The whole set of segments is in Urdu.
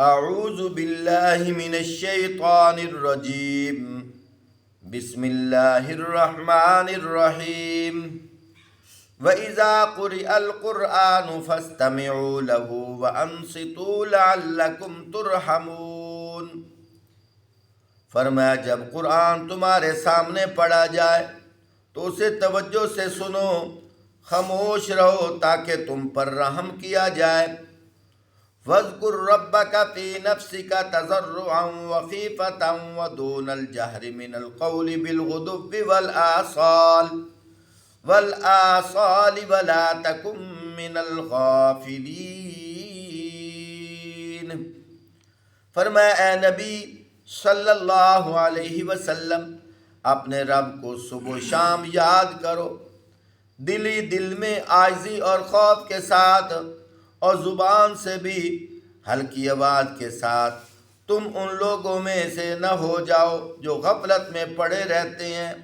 اعوذ باللہ من الشیطان الرجیم بسم اللہ الرحمن الرحیم وَإِذَا قُرِئَ الْقُرْآنُ فَاسْتَمِعُوا لَهُ وَأَنصِتُوا لَعَلَّكُمْ تُرْحَمُونَ۔ فرمایا جب قرآن تمہارے سامنے پڑھا جائے تو اسے توجہ سے سنو، خاموش رہو تاکہ تم پر رحم کیا جائے۔ وَاذْكُرْ رَبَّكَ فِي نَفْسِكَ تَضَرُّعًا وَخِيفَةً وَدُونَ الْجَهْرِ مِنَ الْقَوْلِ بِالْغُدُوِّ وَالْآصَالِ وَلَا تَكُن مِّنَ الْغَافِلِينَ۔ فرمایا اے نبی صلی اللہ علیہ وسلم، اپنے رب کو صبح و شام یاد کرو، دل میں عاجزی اور خوف کے ساتھ، اور زبان سے بھی ہلکی آواز کے ساتھ۔ تم ان لوگوں میں سے نہ ہو جاؤ جو غفلت میں پڑے رہتے ہیں۔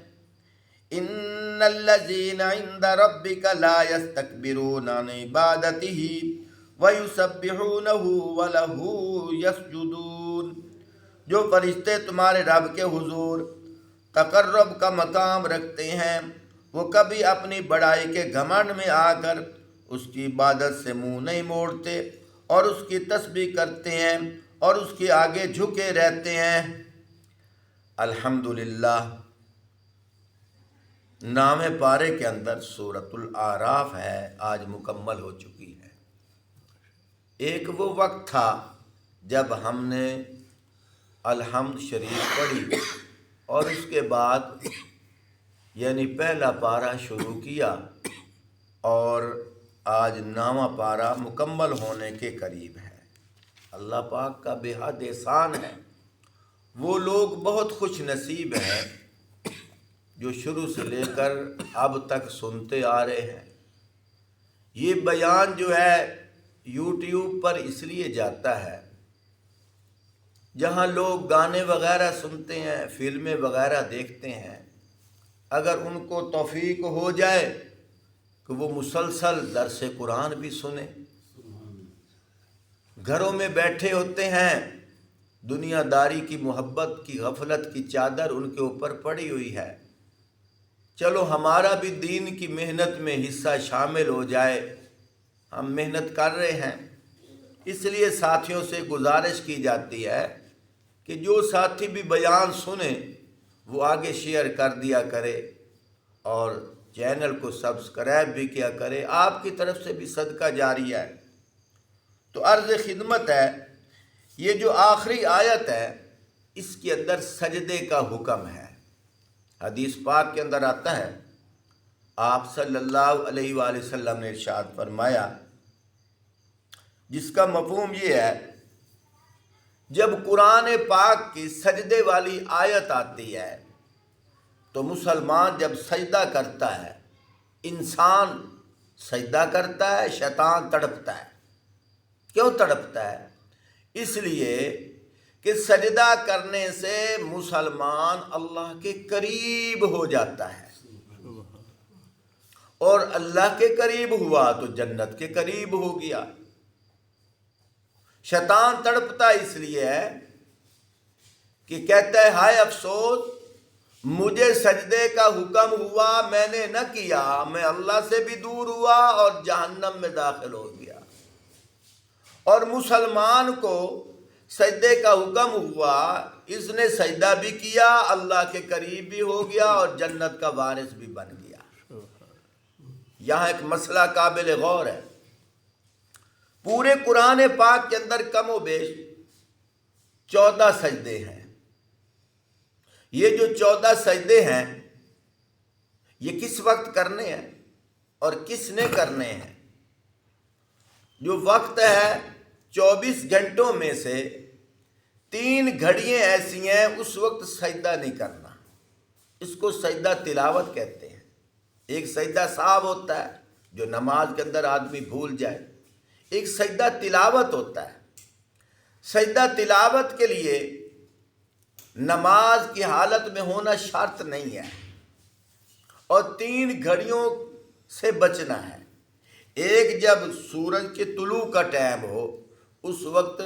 ان الذین عند ربک لا یستکبرون عن عبادتہ ویسبحونہ ولہ یسجدون۔ جو فرشتے تمہارے رب کے حضور تقرب کا مقام رکھتے ہیں، وہ کبھی اپنی بڑائی کے گھمنڈ میں آ کر اس کی عبادت سے منہ نہیں موڑتے، اور اس کی تسبیح کرتے ہیں اور اس کے آگے جھکے رہتے ہیں۔ الحمدللہ، نام پارے کے اندر سورۃ الاعراف ہے، آج مکمل ہو چکی ہے۔ ایک وہ وقت تھا جب ہم نے الحمد شریف پڑھی اور اس کے بعد یعنی پہلا پارہ شروع کیا، اور آج نامہ پارہ مکمل ہونے کے قریب ہے۔ اللہ پاک کا بے حد احسان ہے، وہ لوگ بہت خوش نصیب ہیں جو شروع سے لے کر اب تک سنتے آ رہے ہیں۔ یہ بیان جو ہے یوٹیوب پر اس لیے جاتا ہے جہاں لوگ گانے وغیرہ سنتے ہیں، فلمیں وغیرہ دیکھتے ہیں، اگر ان کو توفیق ہو جائے کہ وہ مسلسل درس قرآن بھی سنیں۔ گھروں میں بیٹھے ہوتے ہیں، دنیا داری کی محبت کی غفلت کی چادر ان کے اوپر پڑی ہوئی ہے، چلو ہمارا بھی دین کی محنت میں حصہ شامل ہو جائے، ہم محنت کر رہے ہیں۔ اس لیے ساتھیوں سے گزارش کی جاتی ہے کہ جو ساتھی بھی بیان سنیں وہ آگے شیئر کر دیا کرے اور چینل کو سبسکرائب بھی کیا کرے، آپ کی طرف سے بھی صدقہ جاری ہے۔ تو عرض خدمت ہے، یہ جو آخری آیت ہے اس کے اندر سجدے کا حکم ہے۔ حدیث پاک کے اندر آتا ہے، آپ صلی اللہ علیہ وآلہ وسلم نے ارشاد فرمایا، جس کا مفہوم یہ ہے، جب قرآن پاک کی سجدے والی آیت آتی ہے تو مسلمان جب سجدہ کرتا ہے، انسان سجدہ کرتا ہے، شیطان تڑپتا ہے۔ کیوں تڑپتا ہے؟ اس لیے کہ سجدہ کرنے سے مسلمان اللہ کے قریب ہو جاتا ہے، اور اللہ کے قریب ہوا تو جنت کے قریب ہو گیا۔ شیطان تڑپتا اس لیے ہے کہ کہتا ہے، ہائے افسوس، مجھے سجدے کا حکم ہوا، میں نے نہ کیا، میں اللہ سے بھی دور ہوا اور جہنم میں داخل ہو گیا۔ اور مسلمان کو سجدے کا حکم ہوا، اس نے سجدہ بھی کیا، اللہ کے قریب بھی ہو گیا اور جنت کا وارث بھی بن گیا۔ یہاں ایک مسئلہ قابل غور ہے۔ پورے قرآن پاک کے اندر کم و بیش 14 سجدے ہیں۔ یہ جو 14 سجدے ہیں یہ کس وقت کرنے ہیں اور کس نے کرنے ہیں؟ جو وقت ہے 24 گھنٹوں میں سے 3 گھڑیاں ایسی ہیں اس وقت سجدہ نہیں کرنا، اس کو سجدہ تلاوت کہتے ہیں۔ ایک سجدہ صاحب ہوتا ہے جو نماز کے اندر آدمی بھول جائے، ایک سجدہ تلاوت ہوتا ہے۔ سجدہ تلاوت کے لیے نماز کی حالت میں ہونا شرط نہیں ہے، اور 3 گھڑیوں سے بچنا ہے۔ ایک جب سورج کے طلوع کا ٹائم ہو اس وقت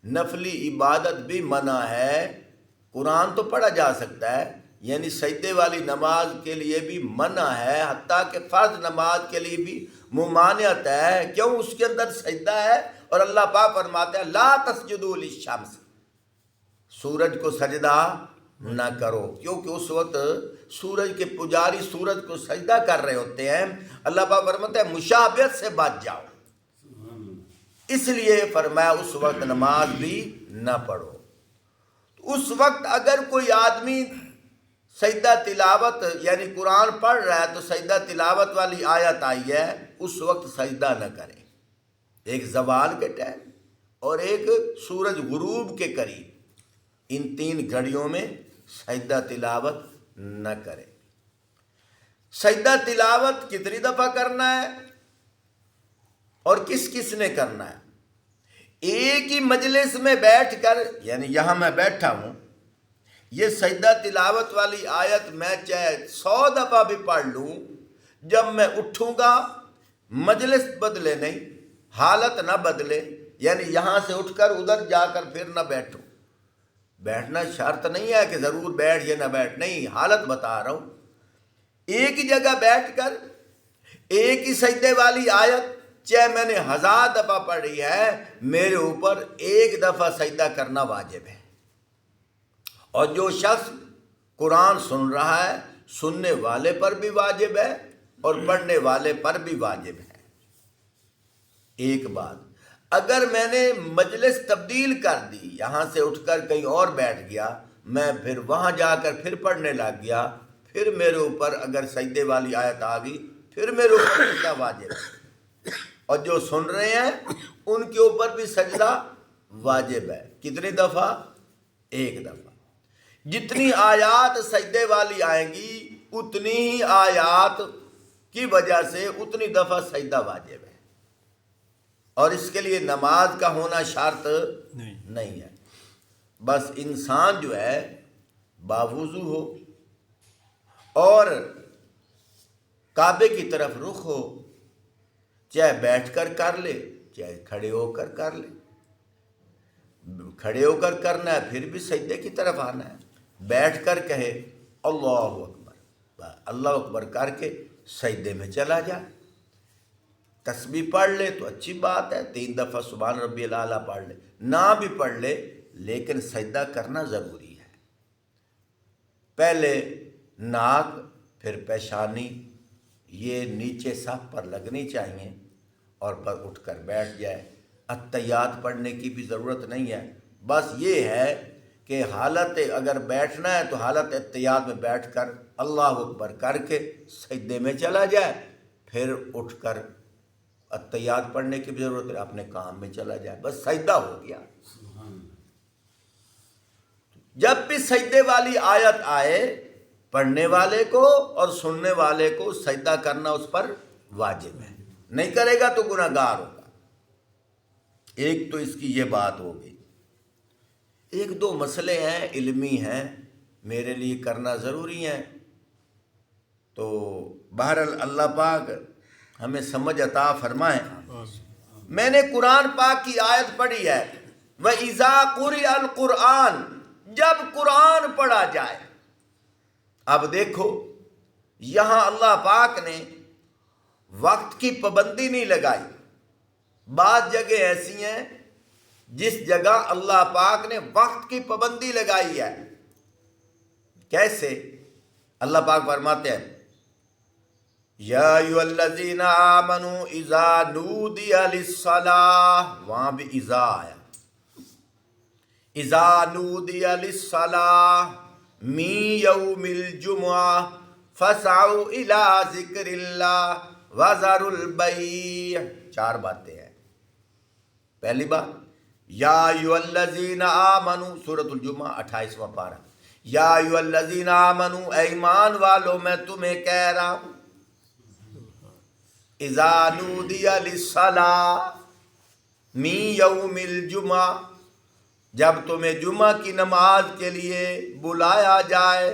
نفلی عبادت بھی منع ہے. قرآن تو پڑھا جا سکتا ہے، یعنی سجدے والی نماز کے لیے بھی منع ہے، حتیٰ کہ فرض نماز کے لیے بھی ممانعت ہے. کیوں؟ اس کے اندر سجدہ ہے، اور اللہ پاک فرماتے ہیں لا تسجدوا للشمس، سورج کو سجدہ نہ کرو، کیونکہ اس وقت سورج کے پجاری سورج کو سجدہ کر رہے ہوتے ہیں. اللہ پاک فرماتے ہیں مشابہت سے بچ جاؤ، اس لیے فرمایا اس وقت نماز بھی نہ پڑھو. اس وقت اگر کوئی آدمی سجدہ تلاوت یعنی قرآن پڑھ رہا ہے تو سجدہ تلاوت والی آیت آئی ہے، اس وقت سجدہ نہ کرے. ایک زوال کے ٹائم اور ایک سورج غروب کے قریب، ان 3 گھڑیوں میں سجدہ تلاوت نہ کرے. سجدہ تلاوت کتنی دفعہ کرنا ہے اور کس کس نے کرنا ہے؟ ایک ہی مجلس میں بیٹھ کر، یعنی یہاں میں بیٹھا ہوں، یہ سجدہ تلاوت والی آیت میں چاہے 100 دفعہ بھی پڑھ لوں، جب میں اٹھوں گا مجلس بدلے نہیں، حالت نہ بدلے، یعنی یہاں سے اٹھ کر ادھر جا کر پھر نہ بیٹھوں. بیٹھنا شرط نہیں ہے کہ ضرور بیٹھ یا نہ بیٹھ، نہیں، حالت بتا رہا ہوں. ایک ہی جگہ بیٹھ کر ایک ہی سجدے والی آیت چاہے میں نے 1000 دفعہ پڑھی ہے، میرے اوپر 1 دفعہ سجدہ کرنا واجب ہے. اور جو شخص قرآن سن رہا ہے، سننے والے پر بھی واجب ہے اور پڑھنے والے پر بھی واجب ہے. ایک بات، اگر میں نے مجلس تبدیل کر دی، یہاں سے اٹھ کر کہیں اور بیٹھ گیا، میں پھر وہاں جا کر پھر پڑھنے لگ گیا، پھر میرے اوپر اگر سجدے والی آیت آ گئی، پھر میرے اوپر سجدہ واجب ہے. اور جو سن رہے ہیں ان کے اوپر بھی سجدہ واجب ہے. کتنی دفعہ؟ 1 دفعہ. جتنی آیات سجدے والی آئیں گی اتنی ہی آیات کی وجہ سے اتنی دفعہ سجدہ واجب ہے. اور اس کے لیے نماز کا ہونا شرط نہیں ہے. بس انسان جو ہے باوضو ہو اور کعبے کی طرف رخ ہو، چاہے بیٹھ کر کر لے چاہے کھڑے ہو کر کر لے. کھڑے ہو کر کرنا ہے پھر بھی سجدے کی طرف آنا ہے، بیٹھ کر کہے اللہ اکبر، اللہ اکبر کر کے سجدے میں چلا جائے. تسبیح پڑھ لے تو اچھی بات ہے، 3 دفعہ سبحان ربی الاعلیٰ پڑھ لے، نہ بھی پڑھ لے لیکن سجدہ کرنا ضروری ہے. پہلے ناک پھر پیشانی یہ نیچے صف پر لگنی چاہیے، اور پر اٹھ کر بیٹھ جائے. اتحیات پڑھنے کی بھی ضرورت نہیں ہے، بس یہ ہے کہ حالت اگر بیٹھنا ہے تو حالت اتحیات میں بیٹھ کر اللہ اکبر کر کے سجدے میں چلا جائے، پھر اٹھ کر اتحیات پڑھنے کی بھی ضرورت ہے، اپنے کام میں چلا جائے، بس سجدہ ہو گیا. جب بھی سجدے والی آیت آئے پڑھنے والے کو اور سننے والے کو سجدہ کرنا اس پر واجب ہے، نہیں کرے گا تو گناہ گار ہوگا. ایک تو اس کی یہ بات ہو گئی. 1-2 مسئلے ہیں علمی ہیں، میرے لیے کرنا ضروری ہیں، تو بہرحال اللہ پاک ہمیں سمجھ عطا فرمائیں. میں نے قرآن پاک کی آیت پڑھی ہے وَإِذَا قُرِئَ الْقُرْآنُ، جب قرآن پڑھا جائے. اب دیکھو یہاں اللہ پاک نے وقت کی پابندی نہیں لگائی. بعض جگہ ایسی ہیں جس جگہ اللہ پاک نے وقت کی پابندی لگائی ہے. کیسے؟ اللہ پاک فرماتے ہیں یا ایھا الذین آمنوا اذا نودی للصلاۃ، وہاں بھی اذا آیا، اذا نودی للصلاۃ من یوم الجمعہ فاسعوا الی ذکر اللہ وذروا البیع. 4 باتیں ہیں. پہلی بات یا ایھا الذین آمنوا، سورۃ الجمعہ 28واں پارہ، یا ایھا الذین آمنوا، اے ایمان والو میں تمہیں کہہ رہا ہوں، اذا نودی للصلاۃ من یوم الجمعہ، جب تمہیں جمعہ کی نماز کے لیے بلایا جائے،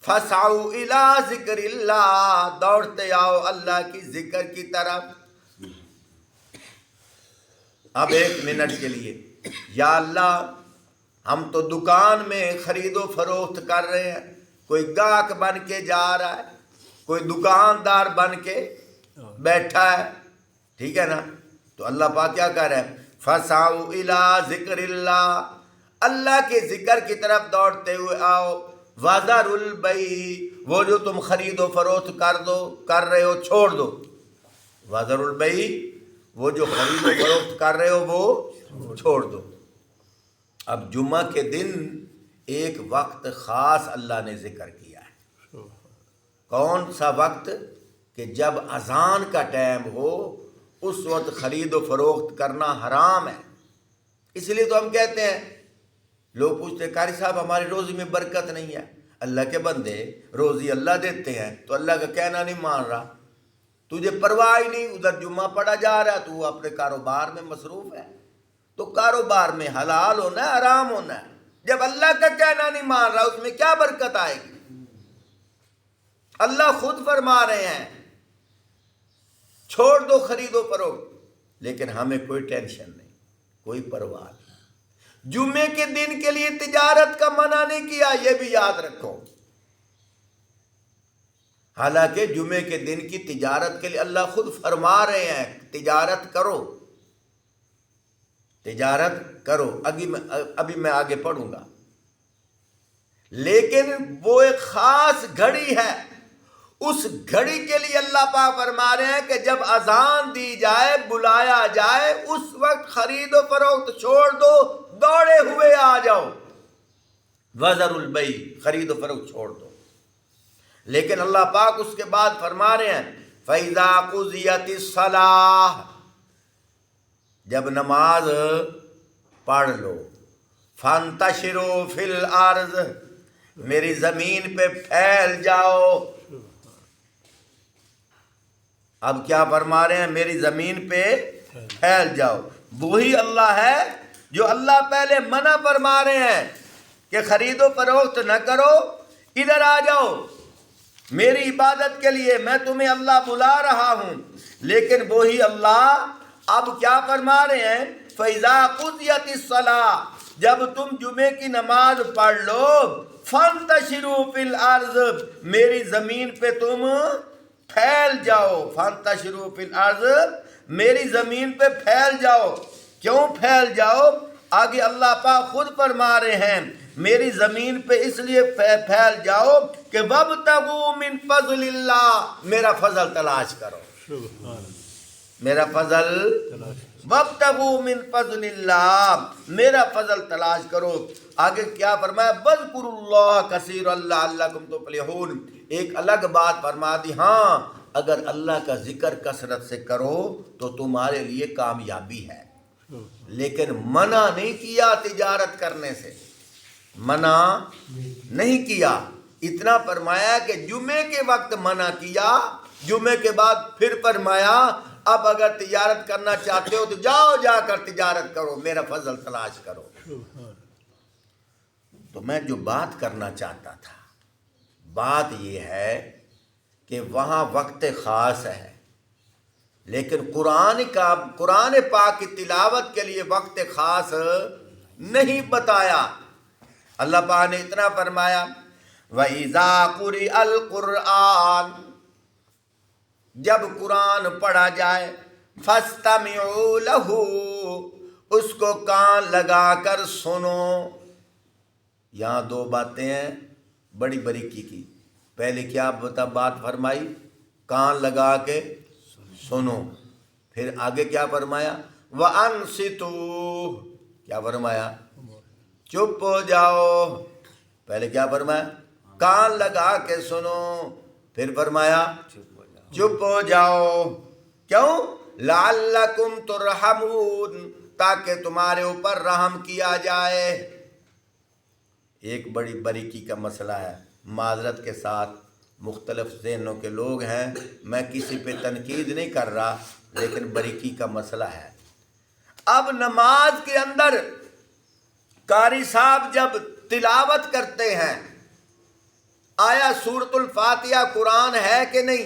فسعوا الی ذکر اللہ، دوڑتے آؤ اللہ کی ذکر کی طرف. اب 1 منٹ کے لیے یا اللہ ہم تو دکان میں خرید و فروخت کر رہے ہیں، کوئی گاہک بن کے جا رہا ہے، کوئی دکاندار بن کے بیٹھا ہے، ٹھیک ہے نا؟ تو اللہ پاک کیا کہہ رہے ہیں؟ فَسَعُوا إِلَىٰ ذِكْرِ اللَّهِ، اللہ کے ذکر کی طرف دوڑتے ہوئے آؤ۔ وَذَرُوا الْبَيْعَ، وہ جو تم خرید و فروخت کر رہے ہو چھوڑ دو۔ وَذَرُوا الْبَيْعَ، وہ جو خرید و فروخت کر رہے ہو وہ چھوڑ دو۔ اب جمعہ کے دن ایک وقت خاص اللہ نے ذکر کیا ہے۔ کون سا وقت؟ کہ جب اذان کا ٹائم ہو اس وقت خرید و فروخت کرنا حرام ہے۔ اس لیے تو ہم کہتے ہیں، لوگ پوچھتے ہیں قاری صاحب ہماری روزی میں برکت نہیں ہے۔ اللہ کے بندے، روزی اللہ دیتے ہیں تو اللہ کا کہنا نہیں مان رہا، تجھے پرواہ ہی نہیں، ادھر جمعہ پڑھا جا رہا ہے، تو اپنے کاروبار میں مصروف ہے۔ تو کاروبار میں حلال ہونا ہے، حرام ہونا ہے۔ جب اللہ کا کہنا نہیں مان رہا اس میں کیا برکت آئے گی؟ اللہ خود فرما رہے ہیں چھوڑ دو خرید و فروخت، لیکن ہمیں کوئی ٹینشن نہیں، کوئی پرواہ نہیں۔ جمعے کے دن کے لیے تجارت کا منع نہیں کیا، یہ بھی یاد رکھو۔ حالانکہ جمعے کے دن کی تجارت کے لیے اللہ خود فرما رہے ہیں تجارت کرو، تجارت کرو۔ ابھی میں آگے پڑھوں گا، لیکن وہ ایک خاص گھڑی ہے، اس گھڑی کے لیے اللہ پاک فرما رہے ہیں کہ جب اذان دی جائے، بلایا جائے، اس وقت خرید و فروخت چھوڑ دو، دوڑے ہوئے آ جاؤ۔ وَذَرُوا الْبَيْعَ، خرید و فروخت چھوڑ دو۔ لیکن اللہ پاک اس کے بعد فرما رہے ہیں فَإِذَا قُضِيَتِ الصَّلَاةُ، جب نماز پڑھ لو، فَانْتَشِرُوا فِي الْأَرْضِ، میری زمین پہ پھیل جاؤ۔ اب کیا فرما رہے ہیں؟ میری زمین پہ پھیل جاؤ۔ وہی اللہ ہے جو اللہ پہلے منع فرما رہے ہیں کہ خرید و فروخت نہ کرو، ادھر آ جاؤ میری عبادت کے لیے، میں تمہیں اللہ بلا رہا ہوں۔ لیکن وہی اللہ اب کیا فرما رہے ہیں؟ فَإِذَا قُضِيَتِ الصَّلَاةُ، جب تم جمعے کی نماز پڑھ لو، فَانْتَشِرُوا فِي الْأَرْضِ، میری زمین پہ تم پھیل جاؤ۔ فَانْتَشِرُوا فِي الْأَرْضِ، میری زمین پہ پھیل جاؤ۔ کیوں پھیل جاؤ؟ آگے اللہ پاک خود فرما رہے ہیں میری زمین پہ اس لیے پھیل جاؤ کہ وَابْتَغُوا مِن فَضْلِ اللَّهِ، میرا فضل تلاش کرو، میرا فضل، وَابْتَغُوا مِن فَضْلِ اللَّهِ، میرا فضل تلاش کرو۔ آگے کیا فرمایا؟ وَاذْكُرُوا اللَّهَ كَثِيرًا لَعَلَّكُمْ تُفْلِحُونَ، ایک الگ بات فرما دی، ہاں اگر اللہ کا ذکر کثرت سے کرو تو تمہارے لیے کامیابی ہے۔ لیکن منع نہیں کیا تجارت کرنے سے، منع نہیں کیا، اتنا فرمایا کہ جمعے کے وقت منع کیا، جمعے کے بعد پھر فرمایا اب اگر تجارت کرنا چاہتے ہو تو جاؤ، جا کر تجارت کرو، میرا فضل تلاش کرو۔ تو میں جو بات کرنا چاہتا تھا، بات یہ ہے کہ وہاں وقت خاص ہے، لیکن قرآن پاک کی تلاوت کے لیے وقت خاص نہیں بتایا۔ اللہ پاک نے اتنا فرمایا وَإِذَا قُرِئَ الْقُرْآنُ، جب قرآن پڑھا جائے، فَاسْتَمِعُوا لَهُ، اس کو کان لگا کر سنو۔ یہاں دو باتیں ہیں بڑی باریکی کی۔ پہلے کیا بات فرمائی؟ کان لگا کے سنو۔ پھر آگے کیا فرمایا؟ وَأَنصِتُوا، کیا فرمایا؟ چپ ہو جاؤ۔ پہلے کیا فرمایا؟ کان لگا کے سنو، پھر فرمایا چپ ہو جاؤ۔ کیوں؟ لَعَلَّكُمْ تُرْحَمُونَ، تاکہ تمہارے اوپر رحم کیا جائے۔ ایک بڑی باریکی کا مسئلہ ہے، معذرت کے ساتھ مختلف ذہنوں کے لوگ ہیں، میں کسی پہ تنقید نہیں کر رہا، لیکن باریکی کا مسئلہ ہے۔ اب نماز کے اندر قاری صاحب جب تلاوت کرتے ہیں، آیا سورۃ الفاتحہ قرآن ہے کہ نہیں؟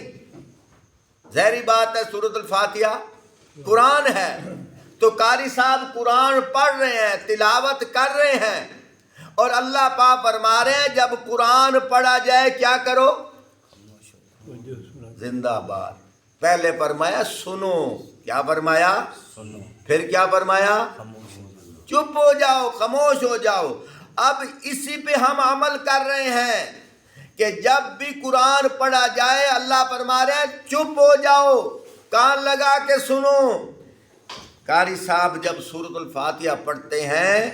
ظاہری بات ہے سورۃ الفاتحہ قرآن ہے، تو قاری صاحب قرآن پڑھ رہے ہیں، تلاوت کر رہے ہیں، اور اللہ پاک فرما رہے ہیں جب قرآن پڑھا جائے کیا کرو؟ زندہ باد۔ پہلے فرمایا سنو، کیا فرمایا؟ سنو، پھر کیا فرمایا؟ خاموش ہو جاؤ۔ چپ ہو جاؤ، خاموش ہو جاؤ۔ اب اسی پہ ہم عمل کر رہے ہیں کہ جب بھی قرآن پڑھا جائے اللہ فرما رہے ہیں چپ ہو جاؤ، کان لگا کے سنو۔ قاری صاحب جب سورۃ الفاتحہ پڑھتے ہیں،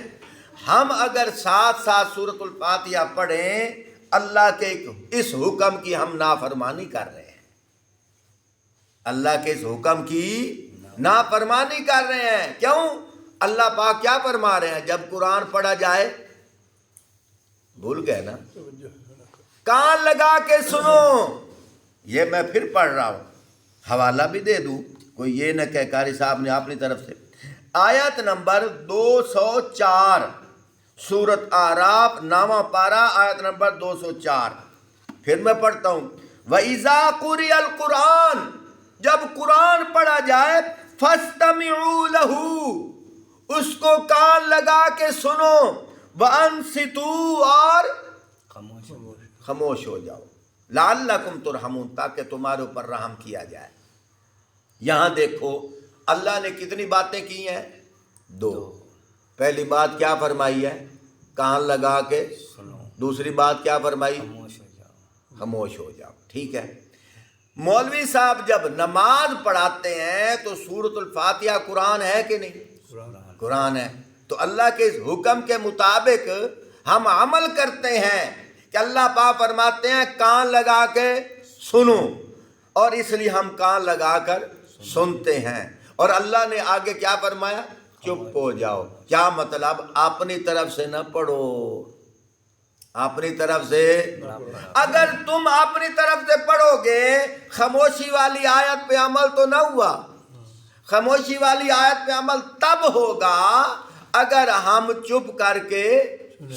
ہم اگر ساتھ ساتھ سورۃ الفاتحہ پڑھیں، اللہ کے اس حکم کی ہم نافرمانی کر رہے ہیں، اللہ کے اس حکم کی نافرمانی کر رہے ہیں۔ کیوں؟ اللہ پاک کیا فرما رہے ہیں جب قرآن پڑھا جائے؟ بھول گئے نا؟ کان لگا کے سنو۔ یہ میں پھر پڑھ رہا ہوں، حوالہ بھی دے دوں، کوئی یہ نہ کہ قاری صاحب نے اپنی طرف سے۔ آیت نمبر 204 سورۃ اعراف 9واں پارہ، آیت نمبر 204۔ پھر میں پڑھتا ہوں، وَإِذَا قُرِئَ الْقُرْآنُ، جب قرآن پڑھا جائے، فَاسْتَمِعُوا لَهُ، اس کو کان لگا کے سنو، وَأَنصِتُوا، اور خاموش ہو جاؤ۔ خاموش ہو جاؤ، لعلکم ترحمون، تاکہ تمہارے اوپر رحم کیا جائے۔ یہاں دیکھو اللہ نے کتنی باتیں کی ہیں؟ 2۔ پہلی بات کیا فرمائی ہے؟ کان لگا کے سنو، دوسری بات کیا فرمائی؟ خاموش ہو جاؤ۔ خاموش ہو جاؤ۔ ٹھیک ہے، مولوی صاحب جب نماز پڑھاتے ہیں تو سورۃ الفاتحہ قرآن ہے کہ نہیں؟ قرآن ہے۔ تو اللہ کے اس حکم کے مطابق ہم عمل کرتے ہیں کہ اللہ پاک فرماتے ہیں کان لگا کے سنو، اور اس لیے ہم کان لگا کر سنتے ہیں۔ اور اللہ نے آگے کیا فرمایا؟ چپ ہو جاؤ۔ کیا مطلب؟ اپنی طرف سے نہ پڑھو، اپنی طرف سے۔ اگر تم اپنی طرف سے پڑھو گے، خاموشی والی آیت پہ عمل تو نہ ہوا۔ خاموشی والی آیت پہ عمل تب ہوگا اگر ہم چپ کر کے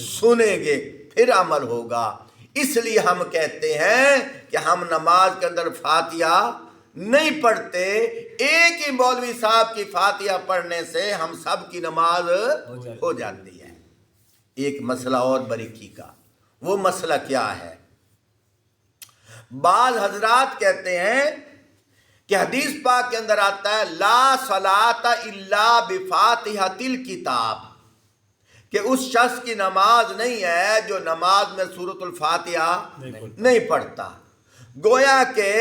سنیں گے، پھر عمل ہوگا۔ اس لیے ہم کہتے ہیں کہ ہم نماز کے اندر فاتحہ نہیں پڑھتے، ایک ہی مولوی صاحب کی فاتحہ پڑھنے سے ہم سب کی نماز ہو جاتی ہے۔ ایک مسئلہ اور بریکی کا، وہ مسئلہ کیا ہے؟ بعض حضرات کہتے ہیں کہ حدیث پاک کے اندر آتا ہے لا صلاۃ الا بفاتحۃ الکتاب، کہ اس شخص کی نماز نہیں ہے جو نماز میں سورۃ الفاتحہ نہیں پڑھتا۔ گویا کہ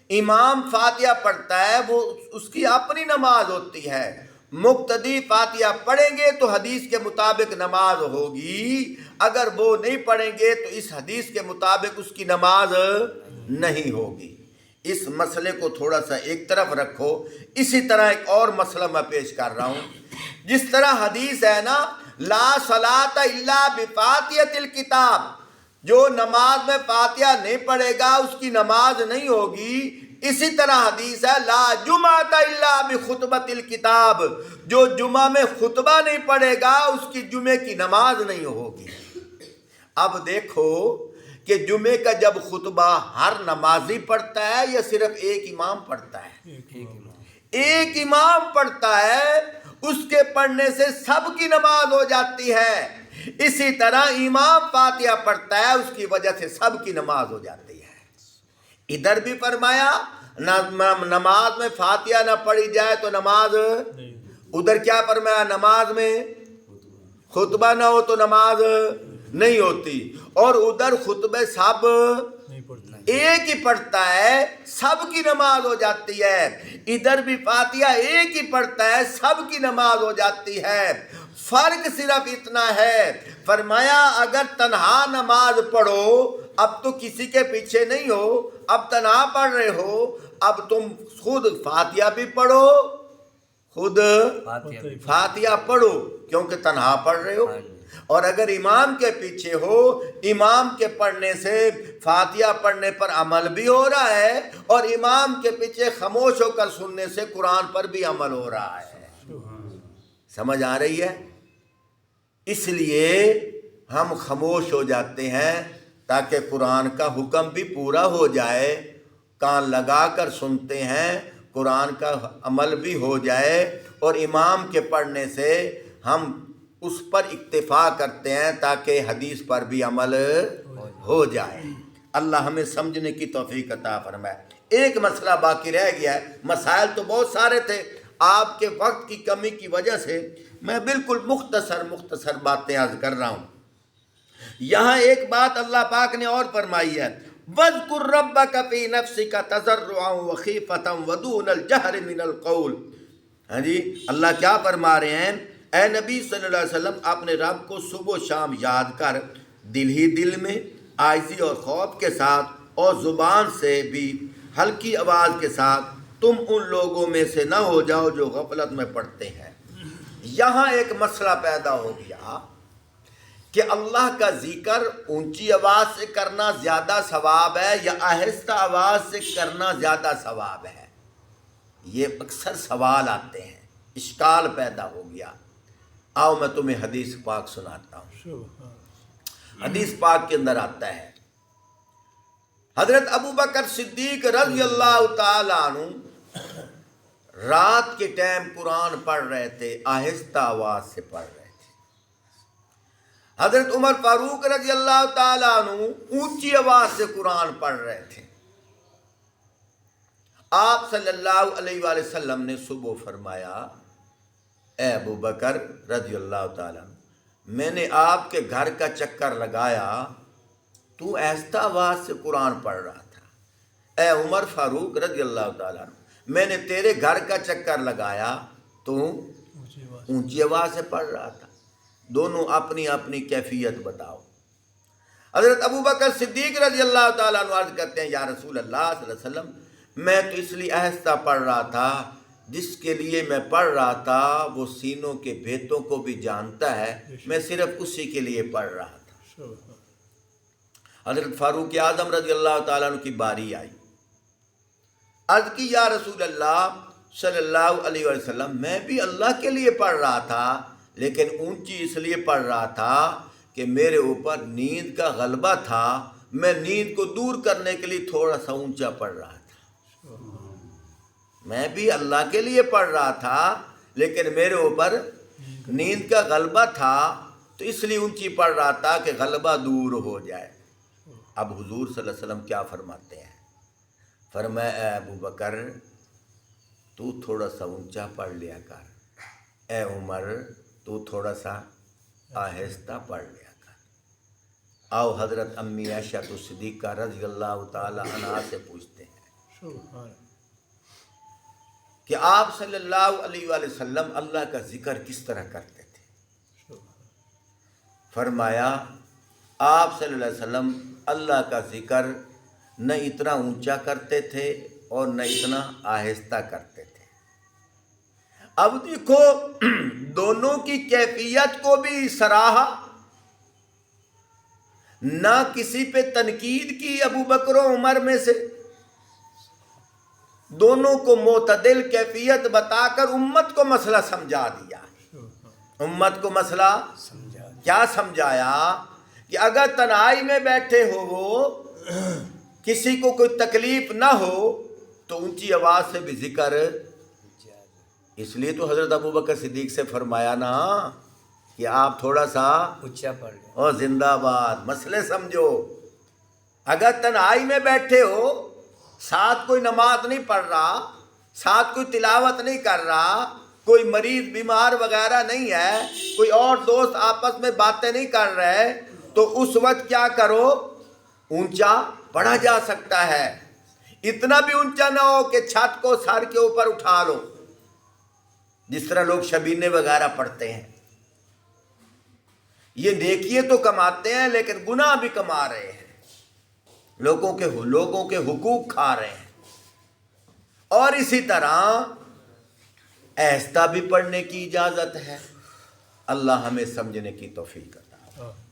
امام فاتحہ پڑھتا ہے، وہ اس کی اپنی نماز ہوتی ہے، مقتدی فاتحہ پڑھیں گے تو حدیث کے مطابق نماز ہوگی، اگر وہ نہیں پڑھیں گے تو اس حدیث کے مطابق اس کی نماز نہیں ہوگی۔ اس مسئلے کو تھوڑا سا ایک طرف رکھو۔ اسی طرح ایک اور مسئلہ میں پیش کر رہا ہوں، جس طرح حدیث ہے نا لا صلاۃ الا بفاتحۃ الکتاب، جو نماز میں فاتحہ نہیں پڑھے گا اس کی نماز نہیں ہوگی، اسی طرح حدیث ہے لا جمعۃ الا بخطبۃ الکتاب، جو جمعہ میں خطبہ نہیں پڑھے گا اس کی جمعے کی نماز نہیں ہوگی۔ اب دیکھو کہ جمعے کا جب خطبہ ہر نمازی پڑھتا ہے یا صرف ایک امام پڑھتا ہے؟ ایک امام پڑھتا ہے، اس کے پڑھنے سے سب کی نماز ہو جاتی ہے۔ اسی طرح امام فاتحہ پڑھتا ہے، اس کی وجہ سے سب کی نماز ہو جاتی ہے۔ ادھر بھی فرمایا نماز میں فاتحہ نہ پڑھی جائے تو نماز، ادھر کیا فرمایا نماز میں خطبہ نہ ہو تو نماز نہیں ہوتی، اور ادھر خطبے سب ایک ہی پڑھتا ہے، سب کی نماز ہو جاتی ہے۔ ادھر بھی فاتحہ ایک ہی پڑھتا ہے، سب کی نماز ہو جاتی ہے۔ فرق صرف اتنا ہے، فرمایا اگر تنہا نماز پڑھو، اب تو کسی کے پیچھے نہیں ہو، اب تنہا پڑھ رہے ہو، اب تم خود فاتحہ بھی پڑھو، خود فاتحہ پڑھو، کیونکہ تنہا پڑھ رہے ہو۔ اور اگر امام کے پیچھے ہو، امام کے پڑھنے سے فاتحہ پڑھنے پر عمل بھی ہو رہا ہے، اور امام کے پیچھے خاموش ہو کر سننے سے قرآن پر بھی عمل ہو رہا ہے۔ سمجھ آ رہی ہے؟ اس لیے ہم خاموش ہو جاتے ہیں تاکہ قرآن کا حکم بھی پورا ہو جائے، کان لگا کر سنتے ہیں، قرآن کا عمل بھی ہو جائے، اور امام کے پڑھنے سے ہم اس پر اکتفا کرتے ہیں تاکہ حدیث پر بھی عمل ہو جائے۔ اللہ ہمیں سمجھنے کی توفیق عطا فرمائے۔ ایک مسئلہ باقی رہ گیا ہے، مسائل تو بہت سارے تھے، آپ کے وقت کی کمی کی وجہ سے میں بالکل مختصر باتیں عرض کر رہا ہوں۔ یہاں ایک بات اللہ پاک نے اور فرمائی ہے، وَاذْكُرْ رَبَّكَ فِي نَفْسِكَ تَضَرُّعًا وَخِيفَةً وَدُونَ الْجَهْرِ مِنَ الْقَوْلِ۔ ہاں جی، اللہ کیا فرما رہے ہیں، اے نبی صلی اللہ علیہ وسلم اپنے رب کو صبح و شام یاد کر، دل ہی دل میں عاجزی اور خوف کے ساتھ، اور زبان سے بھی ہلکی آواز کے ساتھ، تم ان لوگوں میں سے نہ ہو جاؤ جو غفلت میں پڑتے ہیں۔ یہاں ایک مسئلہ پیدا ہو گیا کہ اللہ کا ذکر اونچی آواز سے کرنا زیادہ ثواب ہے یا آہستہ آواز سے کرنا زیادہ ثواب ہے؟ یہ اکثر سوال آتے ہیں، اشکال پیدا ہو گیا۔ آؤ میں تمہیں حدیث پاک سناتا ہوں۔ حدیث پاک کے اندر آتا ہے، حضرت ابو بکر صدیق رضی اللہ تعالیٰ عنہ رات کے ٹائم قرآن پڑھ رہے تھے، آہستہ آواز سے پڑھ رہے تھے۔ حضرت عمر فاروق رضی اللہ تعالیٰ عنہ اونچی آواز سے قرآن پڑھ رہے تھے۔ آپ صلی اللہ علیہ وآلہ وسلم نے صبح فرمایا، اے ابو بکر رضی اللہ تعالیٰ عنہ، میں نے آپ کے گھر کا چکر لگایا، تو آہستہ آواز سے قرآن پڑھ رہا تھا۔ اے عمر فاروق رضی اللہ تعالیٰ عنہ، میں نے تیرے گھر کا چکر لگایا، تو اونچی آواز سے پڑھ رہا تھا۔ دونوں اپنی اپنی کیفیت بتاؤ۔ حضرت ابو بکر صدیق رضی اللہ تعالیٰ عنہ عرض کرتے ہیں، یا رسول اللہ صلی اللہ علیہ وسلم، میں تو اس لیے آہستہ پڑھ رہا تھا، جس کے لیے میں پڑھ رہا تھا وہ سینوں کے بھیتوں کو بھی جانتا ہے، میں صرف اسی کے لیے پڑھ رہا تھا۔ حضرت فاروق اعظم رضی اللہ تعالیٰ عنہ کی باری آئی، عرض کی، یا رسول اللہ صلی اللہ علیہ وسلم، میں بھی اللہ کے لیے پڑھ رہا تھا، لیکن اونچی اس لیے پڑھ رہا تھا کہ میرے اوپر نیند کا غلبہ تھا، میں نیند کو دور کرنے کے لیے تھوڑا سا اونچا پڑھ رہا تھا۔ میں بھی اللہ کے لیے پڑھ رہا تھا، لیکن میرے اوپر نیند کا غلبہ تھا، تو اس لیے اونچی پڑھ رہا تھا کہ غلبہ دور ہو جائے۔ اب حضور صلی اللہ علیہ وسلم کیا فرماتے ہیں، فرمایا، اے ابو بکر تو تھوڑا سا اونچا پڑھ لیا کر، اے عمر تو تھوڑا سا آہستہ پڑھ لیا کر۔ آؤ حضرت امی عائشہ صدیقہ رضی اللہ تعالی عنہا سے پوچھتے ہیں کہ آپ صلی اللہ علیہ وآلہ وسلم اللہ کا ذکر کس طرح کرتے تھے؟ فرمایا، آپ صلی اللہ علیہ وسلم اللہ کا ذکر نہ اتنا اونچا کرتے تھے اور نہ اتنا آہستہ کرتے تھے۔ اب دیکھو، دونوں کی کیفیت کو بھی سراہا، نہ کسی پہ تنقید کی ابو بکر و عمر میں سے، دونوں کو معتدل کیفیت بتا کر امت کو مسئلہ سمجھا دیا۔ امت کو مسئلہ کیا سمجھایا کہ اگر تنہائی میں بیٹھے ہو وہ، کسی کو کوئی تکلیف نہ ہو، تو اونچی آواز سے بھی ذکر۔ اس لیے تو حضرت ابو بکر صدیق سے فرمایا نا کہ آپ تھوڑا سا اونچا پڑھ لیں۔ اور زندہ باد، مسئلے سمجھو۔ اگر تنہائی میں بیٹھے ہو، ساتھ کوئی نماز نہیں پڑھ رہا، ساتھ کوئی تلاوت نہیں کر رہا، کوئی مریض بیمار وغیرہ نہیں ہے، کوئی اور دوست آپس میں باتیں نہیں کر رہے، تو اس وقت کیا کرو، اونچا پڑھا جا سکتا ہے۔ اتنا بھی اونچا نہ ہو کہ چھت کو سر کے اوپر اٹھا لو، جس طرح لوگ شبینے وغیرہ پڑھتے ہیں۔ یہ نیکیے تو کماتے ہیں لیکن گناہ بھی کما رہے ہیں، لوگوں کے حقوق کھا رہے ہیں۔ اور اسی طرح آہستہ بھی پڑھنے کی اجازت ہے۔ اللہ ہمیں سمجھنے کی توفیق عطا فرمائے۔